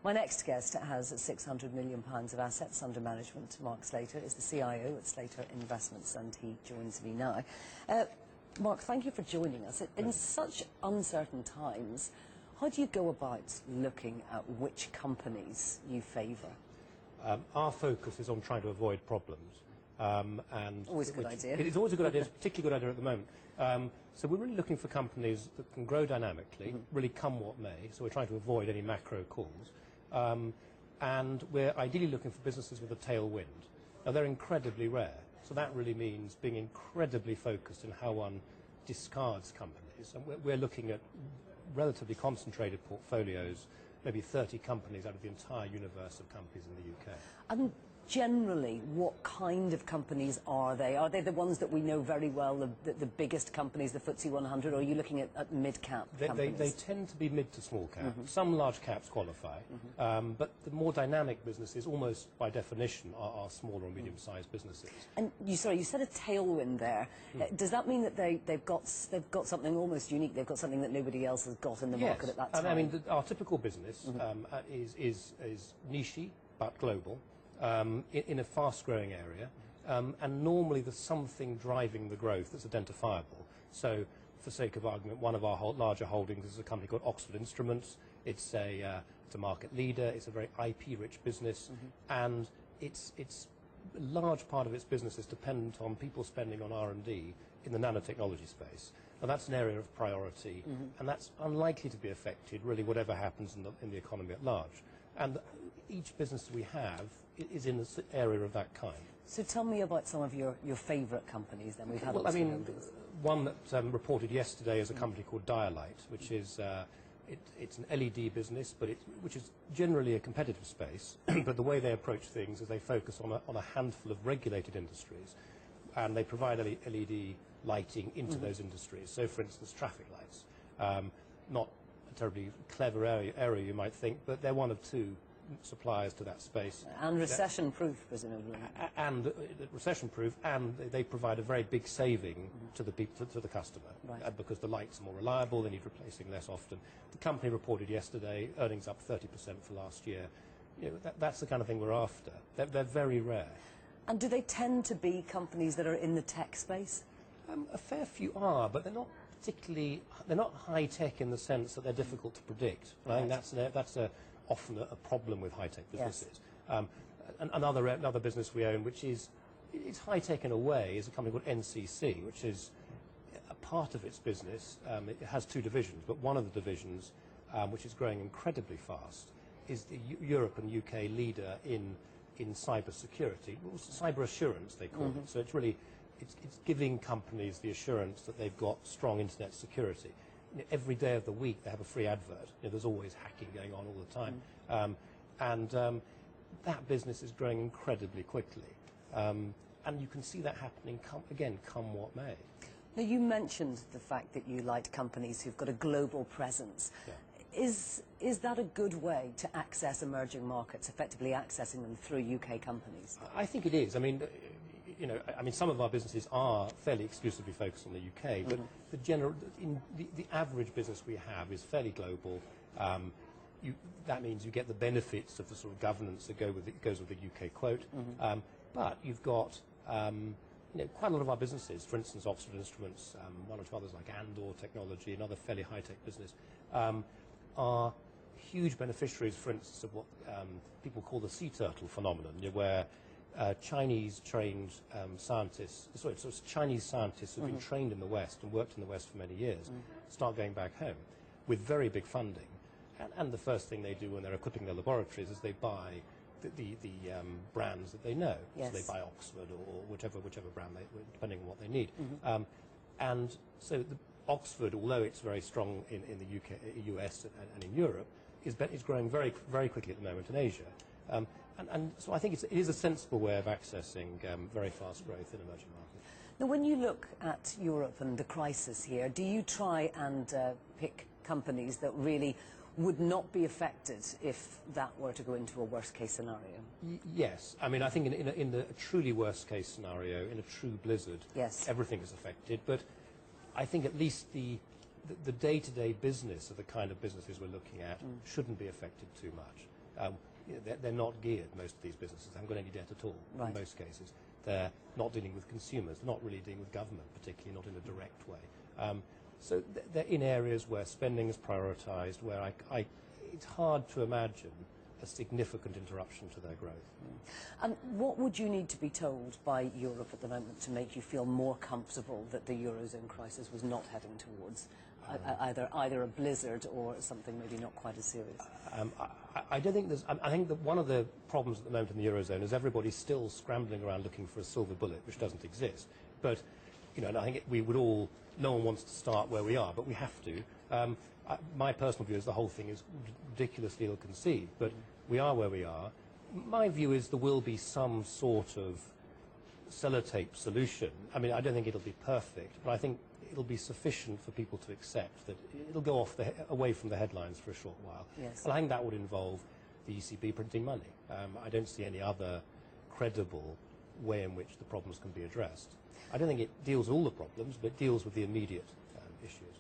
My next guest has £600 million of assets under management. Mark Slater is the CIO at Slater Investments, and he joins me now. Mark, thank you for joining us. In such uncertain times, how do you go about looking at which companies you favour? Our focus is on trying to avoid problems. Always a good idea. It's always a good idea, it's a particularly good idea at the moment. So we're really looking for companies that can grow dynamically, really come what may, so we're trying to avoid any macro calls. And we're ideally looking for businesses with a tailwind. Now, they're incredibly rare, so that really means being incredibly focused in how one discards companies. And we're looking at relatively concentrated portfolios, maybe 30 companies out of the entire universe of companies in the UK. And generally, what kind of companies are they? Are they the ones that we know very well, the biggest companies, the FTSE 100, or are you looking at mid-cap companies? They tend to be mid to small cap. Some large caps qualify, but the more dynamic businesses, almost by definition, are smaller or medium-sized businesses. And you said a tailwind there. Does that mean that they've got something almost unique? They've got something that nobody else has got in the market at that time? I mean, our typical business is niche-y but global. In a fast-growing area, and normally there's something driving the growth that's identifiable. So, for sake of argument, one of our larger holdings is a company called Oxford Instruments. It's a market leader. It's a very IP-rich business, and it's a large part of its business is dependent on people spending on R&D in the nanotechnology space. Now, that's an area of priority, and that's unlikely to be affected, really, whatever happens in the economy at large. And each business we have is in this area of that kind. So tell me about some of your favourite companies then. We've had well, I mean, one that reported yesterday is a company called Dialight, which is it's an LED business, but which is generally a competitive space. But the way they approach things is they focus on a handful of regulated industries, and they provide LED lighting into those industries. So, for instance, traffic lights. Not a terribly clever area, you might think, but they're one of two suppliers to that space. And recession-proof, presumably. And recession-proof, and they provide a very big saving to the customer, right. Because the lights are more reliable, they need replacing less often. The company reported yesterday earnings up 30% for last year. You know, that's the kind of thing we're after. They're very rare. And do they tend to be companies that are in the tech space? A fair few are, but they're not particularly. They're not high tech in the sense that they're difficult to predict. Right. I think that's often a problem with high-tech businesses. Yes. Another business we own, which is high-tech in a way, is a company called NCC, which is a part of its business. It has two divisions, but one of the divisions, which is growing incredibly fast, is the Europe and UK leader in cyber security, cyber assurance they call it. So it's really it's giving companies the assurance that they've got strong internet security. Every day of the week they have a free advert. There's always hacking going on all the time, that business is growing incredibly quickly, and you can see that happening come what may. Now, you mentioned the fact that you like companies who've got a global presence. Yeah. Is that a good way to access emerging markets, effectively accessing them through UK companies? I think it is. I mean, some of our businesses are fairly exclusively focused on the UK, but the average business we have is fairly global. That means you get the benefits of the sort of governance that goes with the UK quote. But you've got quite a lot of our businesses, for instance, Oxford Instruments, one or two others like Andor Technology, another fairly high-tech business, are huge beneficiaries, for instance, of what people call the sea turtle phenomenon, where Chinese-trained scientists, Chinese scientists who've been trained in the West and worked in the West for many years, start going back home with very big funding. And the first thing they do when they're equipping their laboratories is they buy the brands that they know. Yes. So they buy Oxford or whichever brand, depending on what they need. And so Oxford, although it's very strong in the UK, US and in Europe, is growing very, very quickly at the moment in Asia. And so I think it is a sensible way of accessing very fast growth in emerging markets. Now, when you look at Europe and the crisis here, do you try and pick companies that really would not be affected if that were to go into a worst-case scenario? Yes. I mean, I think in the truly worst-case scenario, in a true blizzard, yes, everything is affected. But I think at least the day-to-day business of the kind of businesses we're looking at shouldn't be affected too much. They're not geared, most of these businesses. They haven't got any debt at all in most cases. They're not dealing with consumers. They're not really dealing with government, particularly not in a direct way. So they're in areas where spending is prioritised, where it's hard to imagine a significant interruption to their growth. And what would you need to be told by Europe at the moment to make you feel more comfortable that the Eurozone crisis was not heading towards either a blizzard or something maybe not quite as serious? I don't think there's. I think that one of the problems at the moment in the Eurozone is everybody's still scrambling around looking for a silver bullet, which doesn't exist. But, and I think we would all, no one wants to start where we are, but we have to. My personal view is the whole thing is ridiculously ill-conceived, but we are where we are. My view is there will be some sort of sellotape solution. I mean, I don't think it'll be perfect, but I think it'll be sufficient for people to accept that it'll go away from the headlines for a short while. Yes. And I think that would involve the ECB printing money. I don't see any other credible way in which the problems can be addressed. I don't think it deals with all the problems, but it deals with the immediate issues.